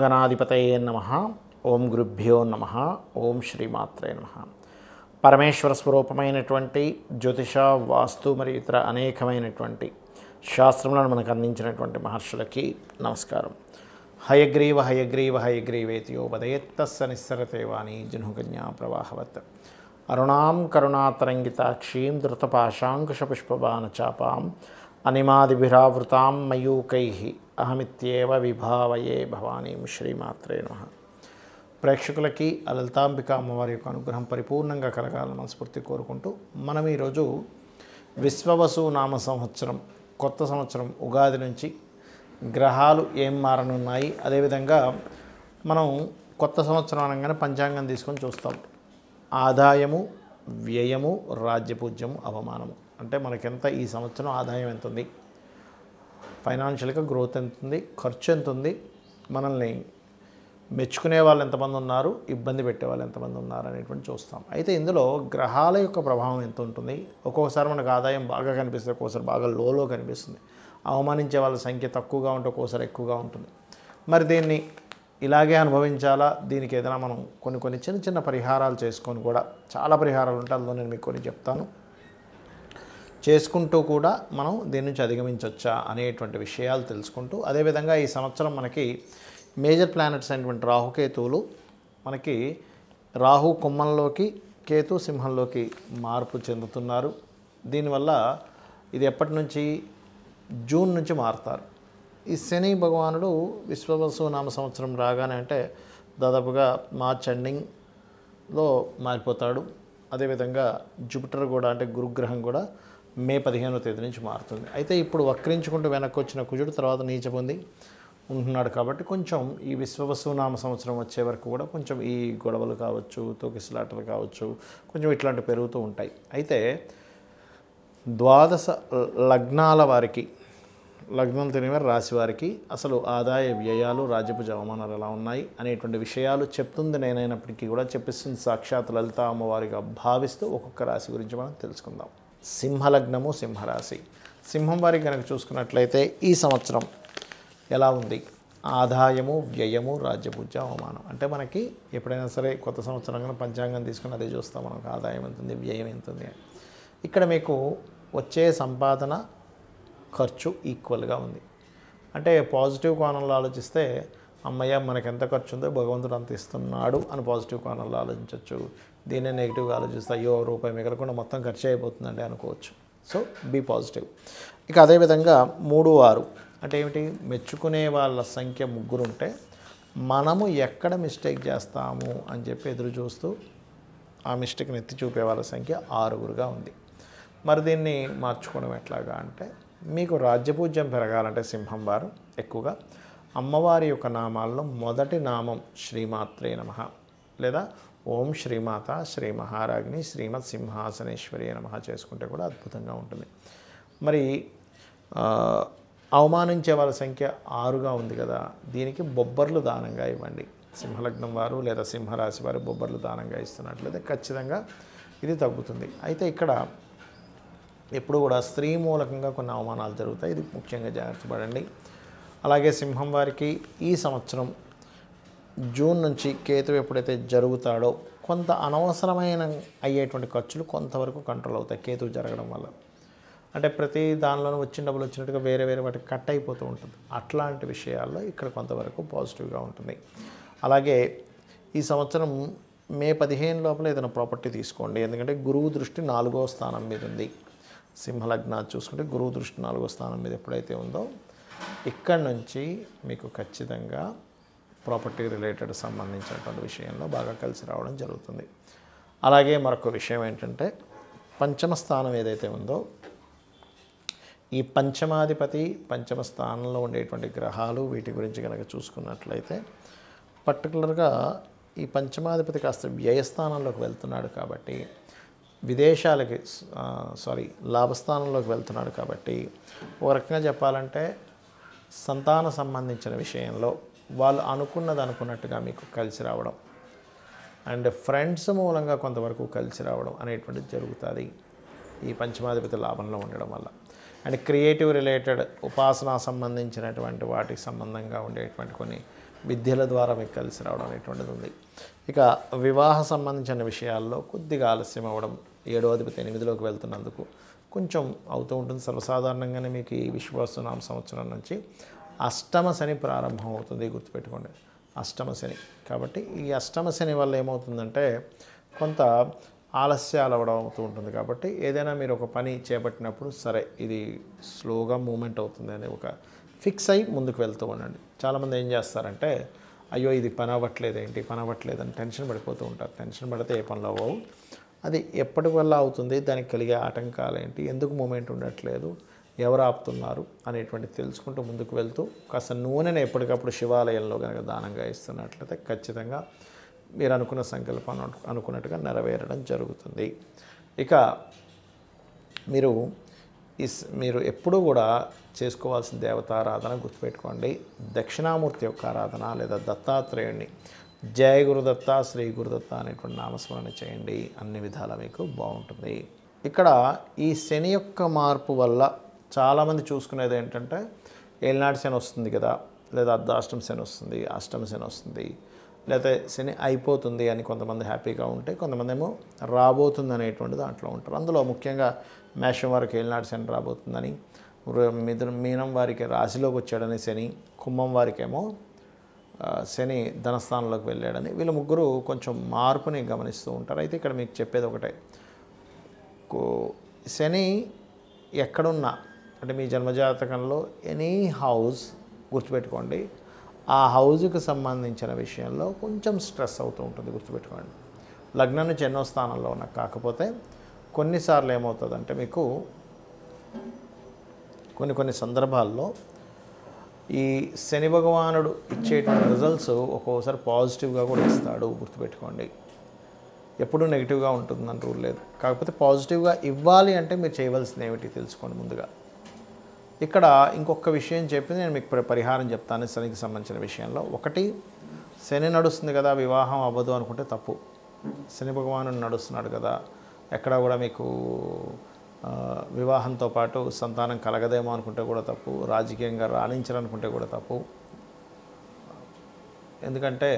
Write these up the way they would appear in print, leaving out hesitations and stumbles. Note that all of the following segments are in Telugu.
శ్రీమహాగణాధిపతయే నమః. ఓం గురుభ్యో నమః. ఓం శ్రీమాత్రే నమః. పరమేశ్వర స్వరూపమైనటువంటి జ్యోతిష, వాస్తు మరియు ఇతర అనేకమైనటువంటి శాస్త్రములను మనకు అందించినటువంటి మహర్షులకి నమస్కారం. హయగ్రీవ హయగ్రీవ హయగ్రీవేతియోపదయత్తస్స నిస్సరతే వాణి జనుకన్యా ప్రవాహవత్. అరుణాం కరుణాతరంగితాక్షీం ధృతపాశాంకుశపుష్పబాణచాపాం అనిమాదిభిరావృతాం మయూకైః అహమిత్యేవ విభావయే భవానీం. శ్రీమాత్రే నమః. ప్రేక్షకులకి లలితాంబిక అమ్మవారి యొక్క అనుగ్రహం పరిపూర్ణంగా కలగాలని మనస్ఫూర్తి కోరుకుంటూ మనం ఈరోజు విశ్వవసు నామ సంవత్సరం కొత్త సంవత్సరం ఉగాది నుంచి గ్రహాలు ఏం మారనున్నాయి, అదేవిధంగా మనం కొత్త సంవత్సరం అనగానే పంచాంగం తీసుకొని చూస్తాం. ఆదాయము, వ్యయము, రాజ్యపూజ్యము, అవమానము. అంటే మనకెంత ఈ సంవత్సరం ఆదాయం ఎంత ఉంది, ఫైనాన్షియల్గా గ్రోత్ ఎంత ఉంది, ఖర్చు ఎంత ఉంది, మనల్ని మెచ్చుకునే వాళ్ళు ఎంతమంది ఉన్నారు, ఇబ్బంది పెట్టే వాళ్ళు ఎంతమంది ఉన్నారు అనేటువంటి చూస్తాం. అయితే ఇందులో గ్రహాల యొక్క ప్రభావం ఎంత ఉంటుంది. ఒక్కొక్కసారి మనకు ఆదాయం బాగా కనిపిస్తుంది, ఒక్కోసారి బాగా లోలో కనిపిస్తుంది. అవమానించే వాళ్ళ సంఖ్య తక్కువగా ఉంటే ఒక్కోసారి ఎక్కువగా ఉంటుంది. మరి దీన్ని ఇలాగే అనుభవించాలా, దీనికి ఏదైనా మనం కొన్ని చిన్న చిన్న పరిహారాలు చేసుకొని కూడా, చాలా పరిహారాలు ఉంటాయి, అందులో నేను మీకు కొన్ని చెప్తాను, చేసుకుంటూ కూడా మనం దీని నుంచి అధిగమించవచ్చా అనేటువంటి విషయాలు తెలుసుకుంటూ, అదేవిధంగా ఈ సంవత్సరం మనకి మేజర్ ప్లానెట్స్ అయినటువంటి రాహుకేతువులు మనకి రాహు కుంభంలోకి, కేతు సింహంలోకి మార్పు చెందుతున్నారు. దీనివల్ల ఇది ఎప్పటి నుంచి, జూన్ నుంచి మారుతారు. ఈ శని భగవానుడు విశ్వవసు నామ సంవత్సరం రాగానే అంటే దాదాపుగా మార్చ్ ఎండింగ్లో మారిపోతాడు. అదేవిధంగా జూపిటర్ కూడా, అంటే గురుగ్రహం కూడా మే 15వ తేదీ నుంచి మారుతుంది. అయితే ఇప్పుడు వక్రించుకుంటూ వెనక్కి వచ్చిన కుజుడు తర్వాత నీచ పొంది ఉంటున్నాడు. కాబట్టి కొంచెం ఈ విశ్వవసు నామ సంవత్సరం వచ్చే వరకు కూడా కొంచెం ఈ గొడవలు కావచ్చు, తోకిసలాటలు కావచ్చు, కొంచెం ఇట్లాంటివి పెరుగుతూ ఉంటాయి. అయితే ద్వాదశ లగ్నాల వారికి, లగ్నం తెలియని రాశి వారికి అసలు ఆదాయ వ్యయాలు, రాజ్యపు అవమానాలు ఎలా ఉన్నాయి అనేటువంటి విషయాలు చెప్తుంది నేనైనప్పటికీ కూడా చెప్పిస్తుంది సాక్షాత్ లలిత అమ్మవారిగా భావిస్తూ ఒక్కొక్క రాశి గురించి మనం తెలుసుకుందాం. సింహలగ్నము, సింహరాశి. సింహం వారికి కనుక చూసుకున్నట్లయితే ఈ సంవత్సరం ఎలా ఉంది, ఆదాయము, వ్యయము, రాజ్యపూజ్య, అవమానం. అంటే మనకి ఎప్పుడైనా సరే కొత్త సంవత్సరంగా పంచాంగం తీసుకుని అదే చూస్తాం, మనకు ఆదాయం ఎంత ఉంది, వ్యయం ఎంత ఉంది. ఇక్కడ మీకు వచ్చే సంపాదన, ఖర్చు ఈక్వల్గా ఉంది. అంటే పాజిటివ్ కోణంలో ఆలోచిస్తే అమ్మయ్య మనకు ఎంత ఖర్చు ఉందో భగవంతుడు అంత ఇస్తున్నాడు అని పాజిటివ్ కోణంలో ఆలోచించవచ్చు. దీన్నే నెగిటివ్గా ఆలోచిస్తే అయ్యో రూపాయి మిగలకుండా మొత్తం ఖర్చు అయిపోతుందండి అనుకోవచ్చు. So be positive. ఇక అదేవిధంగా 3, 6 అంటే ఏమిటి, మెచ్చుకునే వాళ్ళ సంఖ్య 3 ఉంటే మనము ఎక్కడ మిస్టేక్ చేస్తాము అని చెప్పి ఎదురు చూస్తూ ఆ మిస్టేక్ని ఎత్తి చూపే వాళ్ళ సంఖ్య 6గా ఉంది. మరి దీన్ని మార్చుకోవడం ఎట్లాగా అంటే, మీకు రాజ్యపూజ్యం పెరగాలంటే సింహం వారు ఎక్కువగా అమ్మవారి యొక్క నామాల్లో మొదటి నామం శ్రీమాత్రే నమః లేదా ఓం శ్రీమాత, శ్రీ మహారాజ్ని, శ్రీమత్ సింహాసనేశ్వరి నమః చేసుకుంటే కూడా అద్భుతంగా ఉంటుంది. మరి అవమానించే వాళ్ళ సంఖ్య 6గా ఉంది కదా, దీనికి బొబ్బర్లు దానంగా ఇవ్వండి. సింహలగ్నం వారు లేదా సింహరాశి వారు బొబ్బర్లు దానంగా ఇస్తున్నట్లయితే ఖచ్చితంగా ఇది తగ్గుతుంది. అయితే ఇక్కడ ఎప్పుడు కూడా స్త్రీ మూలకంగా కొన్ని అవమానాలు జరుగుతాయి, ఇది ముఖ్యంగా జాగ్రత్త పడండి. అలాగే సింహం వారికి ఈ సంవత్సరం జూన్ నుంచి కేతువు ఎప్పుడైతే జరుగుతాడో కొంత అనవసరమైన అయ్యేటువంటి ఖర్చులు కొంతవరకు కంట్రోల్ అవుతాయి కేతువు జరగడం వల్ల. అంటే ప్రతి దానిలోనూ వచ్చిన డబ్బులు వచ్చినట్టుగా వేరే వాటికి కట్ అయిపోతూ ఉంటుంది. అట్లాంటి విషయాల్లో ఇక్కడ కొంతవరకు పాజిటివ్గా ఉంటుంది. అలాగే ఈ సంవత్సరం మే 15 లోపల ఏదైనా ప్రాపర్టీ తీసుకోండి. ఎందుకంటే గురువు దృష్టి 4వ స్థానం మీద ఉంది. సింహలగ్నాన్ని చూసుకుంటే గురువు దృష్టి 4వ స్థానం మీద ఎప్పుడైతే ఉందో ఇక్కడ నుంచి మీకు ఖచ్చితంగా ప్రాపర్టీ రిలేటెడ్ సంబంధించినటువంటి విషయంలో బాగా కలిసి రావడం జరుగుతుంది. అలాగే మరొక విషయం ఏంటంటే, పంచమ స్థానం ఏదైతే ఉందో ఈ పంచమాధిపతి, పంచమ స్థానంలో ఉండేటువంటి గ్రహాలు, వీటి గురించి కనుక చూసుకున్నట్లయితే పర్టికులర్గా ఈ పంచమాధిపతి కాస్త వ్యయస్థానంలోకి వెళ్తున్నాడు కాబట్టి, విదేశాలకి లాభస్థానంలోకి వెళ్తున్నాడు కాబట్టి ఒక రకంగా చెప్పాలంటే సంతాన సంబంధించిన విషయంలో వాళ్ళు అనుకున్నట్టుగా మీకు కలిసి రావడం, అండ్ ఫ్రెండ్స్ మూలంగా కొంతవరకు కలిసి రావడం అనేటువంటిది జరుగుతుంది ఈ పంచమాధిపతి లాభంలో ఉండడం వల్ల. అండ్ క్రియేటివ్ రిలేటెడ్ ఉపాసన సంబంధించినటువంటి వాటికి సంబంధంగా ఉండేటువంటి కొన్ని విద్యల ద్వారా మీకు కలిసి రావడం అనేటువంటిది ఉంది. ఇక వివాహ సంబంధించిన విషయాల్లో కొద్దిగా ఆలస్యం అవ్వడం, 7వ అధిపతి 8లోకి వెళ్తున్నందుకు కొంచెం అవుతూ ఉంటుంది. సర్వసాధారణంగానే మీకు ఈ విశ్వావసునామ సంవత్సరం నుంచి అష్టమ శని ప్రారంభం అవుతుంది, గుర్తుపెట్టుకోండి. అష్టమ శని. కాబట్టి ఈ అష్టమ శని వల్ల ఏమవుతుందంటే కొంత ఆలస్యాలు అవ్వడం అవుతూ ఉంటుంది. కాబట్టి ఏదైనా మీరు ఒక పని చేపట్టినప్పుడు సరే ఇది స్లోగా మూమెంట్ అవుతుంది అని ఒక ఫిక్స్ అయ్యి ముందుకు వెళ్తూ ఉండండి. చాలామంది ఏం చేస్తారంటే అయ్యో ఇది పని అవ్వట్లేదు, ఏంటి పని అవ్వట్లేదు అని టెన్షన్ పడిపోతూ ఉంటారు. టెన్షన్ పడితే ఏ పనులు అవ్వవు. అది ఎప్పటి వల్ల అవుతుంది, దానికి కలిగే ఆటంకాలు ఏంటి, ఎందుకు మూమెంట్ ఉండట్లేదు, ఎవరు ఆపుతున్నారు అనేటువంటి తెలుసుకుంటూ ముందుకు వెళ్తూ కాస్త నూనెను ఎప్పటికప్పుడు శివాలయంలో కనుక దానంగా ఇస్తున్నట్లయితే ఖచ్చితంగా మీరు అనుకున్న సంకల్పం అనుకున్నట్టుగా నెరవేరడం జరుగుతుంది. ఇక మీరు ఎప్పుడూ కూడా చేసుకోవాల్సిన దేవతారాధన గుర్తుపెట్టుకోండి. దక్షిణామూర్తి యొక్క ఆరాధన లేదా దత్తాత్రేయుడిని జయ గురుదత్త, శ్రీ గురుదత్త అనేటువంటి నామస్మరణ చేయండి. అన్ని విధాల మీకు బాగుంటుంది. ఇక్కడ ఈ శని యొక్క మార్పు వల్ల చాలామంది చూసుకునేది ఏంటంటే ఏలినాటి శని వస్తుంది కదా, లేదా అర్ధాష్టమ శని వస్తుంది, అష్టమ శని వస్తుంది, లేకపోతే శని అయిపోతుంది అని కొంతమంది హ్యాపీగా ఉంటే, కొంతమంది ఏమో రాబోతుంది అనేటువంటి దాంట్లో ఉంటారు. అందులో ముఖ్యంగా మేషం వారికి ఏలినాటి శని రాబోతుందని, మీనం వారికి రాశిలోకి వచ్చాడని శని, కుంభం వారికేమో శని ధనస్థానంలోకి వెళ్ళాడని, వీళ్ళ ముగ్గురు కొంచెం మార్పుని గమనిస్తూ ఉంటారు. అయితే ఇక్కడ మీకు చెప్పేది ఒకటే, శని ఎక్కడున్నా అంటే మీ జన్మజాతకంలో ఎనీ హౌస్ గుర్తుపెట్టుకోండి, ఆ హౌజ్కి సంబంధించిన విషయంలో కొంచెం స్ట్రెస్ అవుతూ ఉంటుంది, గుర్తుపెట్టుకోండి. లగ్నం నుంచి ఎన్నో స్థానంలో ఉన్నా, కాకపోతే కొన్నిసార్లు ఏమవుతుందంటే మీకు కొన్ని సందర్భాల్లో ఈ శని భగవానుడు ఇచ్చేటువంటి రిజల్ట్స్ ఒక్కోసారి పాజిటివ్గా కూడా ఇస్తాడు, గుర్తుపెట్టుకోండి. ఎప్పుడూ నెగిటివ్గా ఉంటుందని రూల్ లేదు. కాకపోతే పాజిటివ్గా ఇవ్వాలి అంటే మీరు చేయవలసింది ఏమిటి తెలుసుకోండి ముందుగా. ఇక్కడ ఇంకొక విషయం చెప్పి నేను మీకు పరిహారం చెప్తాను శనికి సంబంధించిన విషయంలో. ఒకటి, శని నడుస్తుంది కదా వివాహం అవ్వదు అనుకుంటే తప్పు. శని భగవానుడు నడుస్తున్నాడు కదా, ఎక్కడ కూడా మీకు వివాహంతో పాటు సంతానం కలగదేమో అనుకుంటే కూడా తప్పు, రాజకీయంగా రాణించాలనుకుంటే కూడా తప్పు. ఎందుకంటే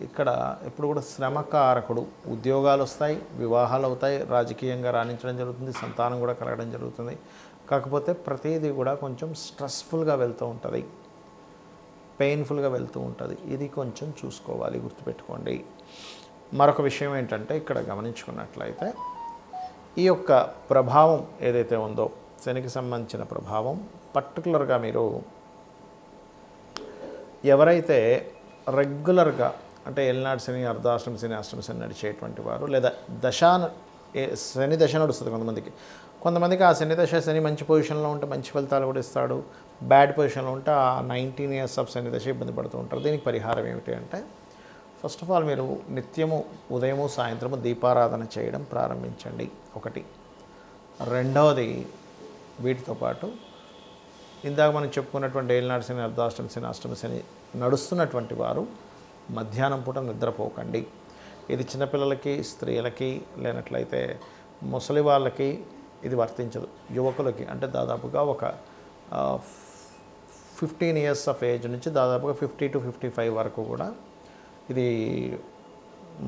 ఇక్కడ ఎప్పుడు కూడా శ్రమకారకుడు. ఉద్యోగాలు వస్తాయి, వివాహాలు అవుతాయి, రాజకీయంగా రాణించడం జరుగుతుంది, సంతానం కూడా కలగడం జరుగుతుంది. కాకపోతే ప్రతిదీ కూడా కొంచెం స్ట్రెస్ఫుల్గా వెళ్తూ ఉంటుంది, పెయిన్ఫుల్గా వెళ్తూ ఉంటుంది. ఇది కొంచెం చూసుకోవాలి, గుర్తుపెట్టుకోండి. మరొక విషయం ఏంటంటే ఇక్కడ గమనించుకున్నట్లయితే ఈ యొక్క ప్రభావం ఏదైతే ఉందో శనికి సంబంధించిన ప్రభావం పర్టికులర్గా మీరు ఎవరైతే రెగ్యులర్గా అంటే ఏలినాటి శని, అర్ధాష్టమ శని, అష్టమ శని నడిచేటువంటి వారు, లేదా శని దశ నడుస్తుంది కొంతమందికి ఆ శని దశ, శని మంచి పొజిషన్లో ఉంటే మంచి ఫలితాలు కూడా ఇస్తాడు, బ్యాడ్ పొజిషన్లో ఉంటే ఆ 19 years ఆఫ్ శని దశ ఇబ్బంది పడుతూ ఉంటారు. దీనికి పరిహారం ఏమిటి అంటే ఫస్ట్ ఆఫ్ ఆల్ మీరు నిత్యము ఉదయము సాయంత్రము దీపారాధన చేయడం ప్రారంభించండి, ఒకటి. రెండవది, వీటితో పాటు ఇందాక మనం చెప్పుకున్నటువంటి ఏలినాటి శని, అర్ధాష్టమ శని, అష్టమ శని నడుస్తున్నటువంటి వారు మధ్యాహ్నం పూట నిద్రపోకండి. ఇది చిన్నపిల్లలకి, స్త్రీలకి, లేనట్లయితే ముసలి వాళ్ళకి ఇది వర్తించదు. యువకులకి అంటే దాదాపుగా ఒక 15 years ఆఫ్ ఏజ్ నుంచి దాదాపుగా 50 to 55 వరకు కూడా ఇది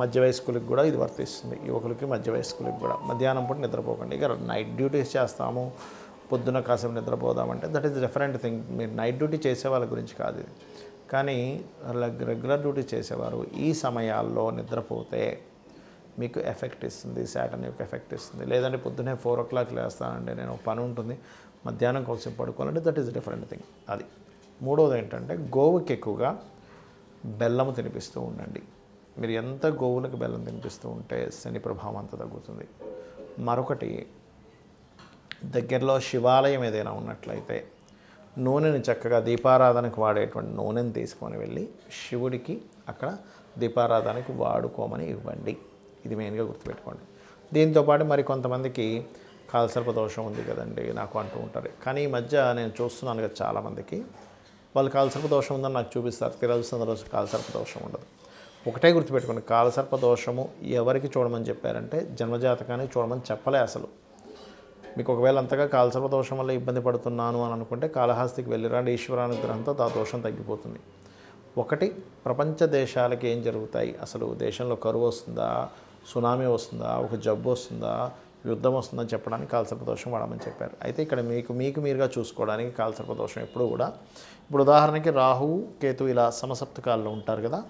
మధ్య వయస్కులకు కూడా ఇది వర్తిస్తుంది. యువకులకి, మధ్య వయస్కులకు కూడా మధ్యాహ్నం పూట నిద్రపోకండి. ఇక నైట్ డ్యూటీస్ చేస్తాము, పొద్దున కాసేపు నిద్రపోదామంటే దట్ ఈస్ డిఫరెంట్ థింగ్. మీరు నైట్ డ్యూటీ చేసే వాళ్ళ గురించి కాదు ఇది. కానీ రెగ్యులర్ డ్యూటీ చేసేవారు ఈ సమయాల్లో నిద్రపోతే మీకు ఎఫెక్ట్ ఇస్తుంది, శాటర్న్ యొక్క ఎఫెక్ట్ ఇస్తుంది. లేదంటే పొద్దున్నే 4 o'clock లేస్తానంటే నేను పని ఉంటుంది, మధ్యాహ్నం కోసం పడుకోవాలంటే దట్ ఈస్ డిఫరెంట్ థింగ్. అది. మూడవది ఏంటంటే గోవుకి ఎక్కువగా బెల్లము తినిపిస్తూ ఉండండి. మీరు ఎంత గోవులకు బెల్లం తినిపిస్తూ ఉంటే శని ప్రభావం అంత తగ్గుతుంది. మరొకటి, దగ్గరలో శివాలయం ఏదైనా ఉన్నట్లయితే నూనెని చక్కగా దీపారాధనకు వాడేటువంటి నూనెని తీసుకొని వెళ్ళి శివుడికి అక్కడ దీపారాధనకి వాడుకోమని ఇవ్వండి. ఇది మెయిన్గా గుర్తుపెట్టుకోండి. దీంతోపాటు మరి కొంతమందికి కాలసర్ప దోషం ఉంది కదండి నాకు అంటూ ఉంటారు. కానీ ఈ మధ్య నేను చూస్తున్నాను కదా చాలామందికి వాళ్ళు కాలసర్ప దోషం ఉందని నాకు చూపిస్తారు, తిరగల్సిన రోజు కాలసర్ప దోషం ఉండదు. ఒకటే గుర్తుపెట్టుకోండి, కాలసర్ప దోషము ఎవరికి చూడమని చెప్పారంటే జన్మజాతకానికి చూడమని చెప్పలే అసలు. మీకు ఒకవేళ అంతగా కాలసర్ప దోషం వల్ల ఇబ్బంది పడుతున్నాను అని అనుకుంటే కాళహస్తికి వెళ్ళిరండి, ఈశ్వరానుగ్రహంతో ఆ దోషం తగ్గిపోతుంది. ఒకటి, ప్రపంచ దేశాలకి ఏం జరుగుతాయి, అసలు దేశంలో కరువు వస్తుందా, సునామీ వస్తుందా, ఒక జబ్బు వస్తుందా, యుద్ధం వస్తుందని చెప్పడానికి కాలసర్పదోషం వాడమని చెప్పారు. అయితే ఇక్కడ మీకు మీరుగా చూసుకోవడానికి కాలసర్పదోషం ఎప్పుడు కూడా, ఇప్పుడు ఉదాహరణకి రాహువు కేతు ఇలా సమసప్తకాల్లో ఉంటారు కదా,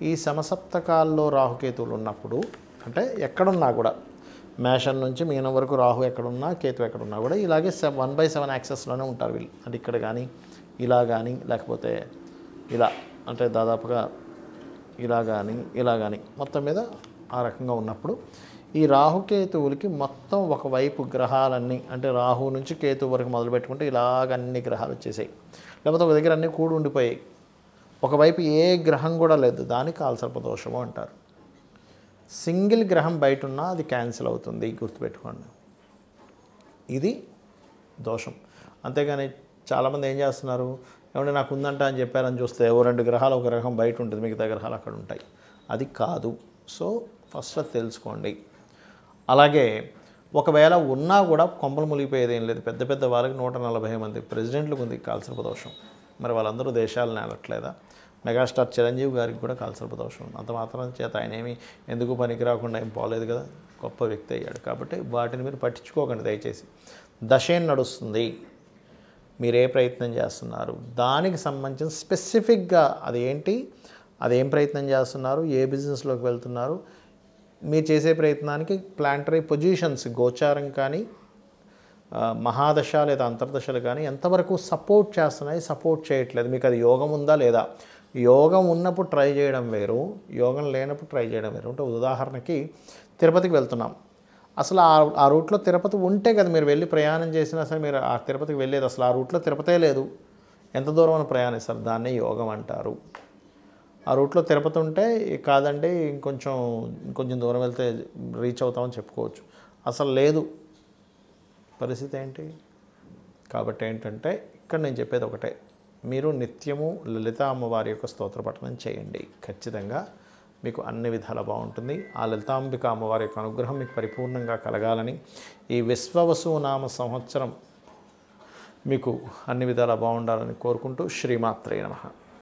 ఈ సమసప్తకాల్లో రాహుకేతువులు ఉన్నప్పుడు అంటే ఎక్కడున్నా కూడా మేషం నుంచి మీనం వరకు రాహు ఎక్కడున్నా కేతు ఎక్కడున్నా కూడా ఇలాగే 1/7 యాక్సెస్లోనే ఉంటారు వీళ్ళు. అంటే ఇక్కడ కానీ ఇలా కానీ లేకపోతే ఇలా అంటే దాదాపుగా ఇలా కానీ మొత్తం మీద ఆ రకంగా ఉన్నప్పుడు ఈ రాహుకేతువులకి మొత్తం ఒకవైపు గ్రహాలన్నీ అంటే రాహు నుంచి కేతు వరకు మొదలు పెట్టుకుంటే ఇలాగ అన్ని గ్రహాలు వచ్చేసాయి, లేకపోతే ఒక దగ్గర అన్నీ కూడి ఉండిపోయాయి, ఒకవైపు ఏ గ్రహం కూడా లేదు, దాన్ని కాలసర్పదోషము అంటారు. సింగిల్ గ్రహం బయట ఉన్నా అది క్యాన్సిల్ అవుతుంది, గుర్తుపెట్టుకోండి. ఇది దోషం. అంతేగాని చాలామంది ఏం చేస్తున్నారు, ఏమంటే నాకు ఉందంట అని చెప్పారని చూస్తే 2 గ్రహాలు ఒక గ్రహం బయట ఉంటుంది, మిగతా గ్రహాలు అక్కడ ఉంటాయి. అది కాదు. సో ఫస్ట్ అది తెలుసుకోండి. అలాగే ఒకవేళ ఉన్నా కూడా కొంపలు మునిగిపోయేది ఏం లేదు. పెద్ద పెద్ద వాళ్ళకి 140 మంది ప్రెసిడెంట్లకు ఉంది కాలసర్పదోషం. మరి వాళ్ళందరూ దేశాలను నేలట్లేదా? మెగాస్టార్ చిరంజీవి గారికి కూడా కాలసర్పదోషం. అంత మాత్రం చేత ఆయన ఏమి ఎందుకు పనికి రాకుండా ఏం పోలేదు కదా, గొప్ప వ్యక్తి అయ్యాడు. కాబట్టి వాటిని మీరు పట్టించుకోకండి దయచేసి. దశేం నడుస్తుంది, మీరు ఏ ప్రయత్నం చేస్తున్నారు, దానికి సంబంధించిన స్పెసిఫిక్గా అదేంటి, అదేం ప్రయత్నం చేస్తున్నారు, ఏ బిజినెస్లోకి వెళ్తున్నారు, మీరు చేసే ప్రయత్నానికి ప్లాంటరీ పొజిషన్స్ గోచారం కానీ మహాదశ లేదా అంతర్దశలు కానీ ఎంతవరకు సపోర్ట్ చేస్తున్నాయి, సపోర్ట్ చేయట్లేదు, మీకు అది యోగం ఉందా లేదా. యోగం ఉన్నప్పుడు ట్రై చేయడం వేరు, యోగం లేనప్పుడు ట్రై చేయడం వేరు. అంటే ఉదాహరణకి తిరుపతికి వెళ్తున్నాం, అసలు ఆ రూట్లో తిరుపతి ఉంటే కదా మీరు వెళ్ళి ప్రయాణం చేసినా సరే మీరు ఆ తిరుపతికి వెళ్ళేది, అసలు ఆ రూట్లో తిరుపతే లేదు, ఎంత దూరం అని ప్రయాణిస్తారు, దాన్నే యోగం అంటారు. ఆ రూట్లో తిరుపతి ఉంటే కాదండి ఇంకొంచెం దూరం వెళ్తే రీచ్ అవుతామని చెప్పుకోవచ్చు, అసలు లేదు, పరిస్థితి ఏంటి? కాబట్టి ఏంటంటే ఇక్కడ నేను చెప్పేది ఒకటే, మీరు నిత్యము లలిత అమ్మవారి యొక్క స్తోత్ర పఠనం చేయండి, ఖచ్చితంగా మీకు అన్ని విధాలా బాగుంటుంది. ఆ లలితాంబిక అమ్మవారి యొక్క అనుగ్రహం మీకు పరిపూర్ణంగా కలగాలని, ఈ విశ్వవసు నామ సంవత్సరం మీకు అన్ని విధాలా బాగుండాలని కోరుకుంటూ శ్రీమాత్రే నమః.